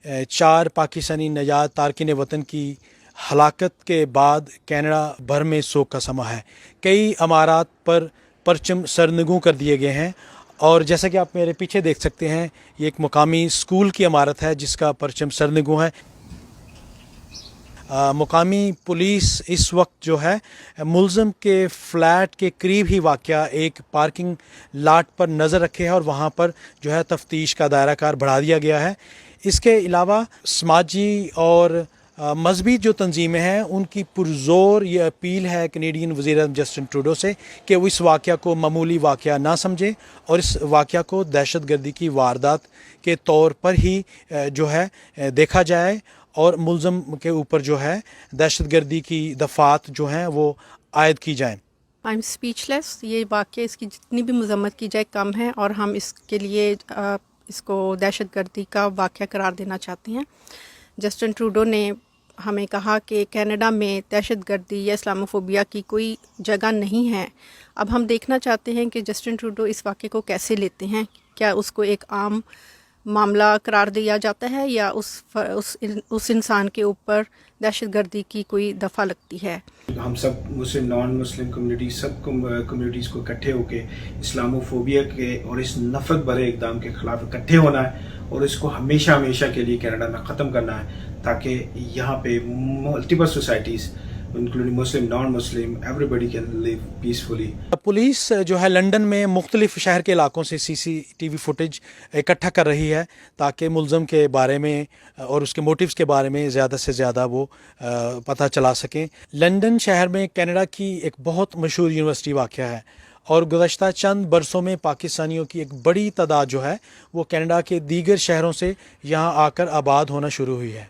4 पाकिस्तानी नजात तारकिन वतन की हलाकत के बाद कनाडा भर में शोक का समा है। कई इमारत पर परचम सरनगू कर दिए गए हैं और जैसा कि आप मेरे पीछे देख सकते हैं, ये एक मुकामी स्कूल की इमारत है जिसका परचम सरनगू है। मुकामी पुलिस इस वक्त जो है मुलज़म के फ्लैट के करीब ही वाक़या एक पार्किंग लाट पर नज़र रखे है और वहाँ पर जो है तफ्तीश का दायरा कार बढ़ा दिया गया है। इसके अलावा समाजी और मजहबी जो तंजीमें हैं उनकी पुरज़ोर ये अपील है कैनेडियन वज़ीर जस्टिन ट्रूडो से कि वो इस वाक़या को मामूली वाक़या ना समझे और इस वाक़या को दहशतगर्दी की वारदात के तौर पर ही जो है देखा जाए और मुलज़म के ऊपर जो है दहशतगर्दी की दफ़ात जो हैं वो आयद की जाएँ। I am speechless. ये वाक़या इसकी जितनी भी मज़म्मत की जाए कम है और हम इसके लिए इसको दहशतगर्दी का वाक़या करार देना चाहते हैं। जस्टिन ट्रूडो ने हमें कहा कि कनाडा में दहशतगर्दी या इस्लामोफोबिया की कोई जगह नहीं है। अब हम देखना चाहते हैं कि जस्टिन ट्रूडो इस वाक़े को कैसे लेते हैं। क्या उसको एक आम मामला करार दिया जाता है या उस इंसान के ऊपर दहशतगर्दी की कोई दफ़ा लगती है। हम सब मुस्लिम नॉन मुस्लिम कम्युनिटी सब कम्युनिटीज़ को इकट्ठे होकर इस्लामोफोबिया के और इस नफरत भरे इक़दाम के ख़िलाफ़ इकट्ठे होना है और इसको हमेशा हमेशा के लिए कनाडा में ख़त्म करना है ताकि यहाँ पे multiple societies including Muslim non Muslim everybody can live peacefully. Police जो है लंदन में मुख्तलिफ शहर के इलाकों से CCTV फुटेज इकट्ठा कर रही है ताकि मुलज़म के बारे में और उसके मोटिव्स के बारे में ज़्यादा से ज़्यादा वो पता चला सकें। लंदन शहर में कनाडा की एक बहुत मशहूर यूनिवर्सिटी वाक़या है और गुज़श्ता चंद बरसों में पाकिस्तानियों की एक बड़ी तादाद जो है वो कनाडा के दीगर शहरों से यहाँ आकर आबाद होना शुरू हुई है।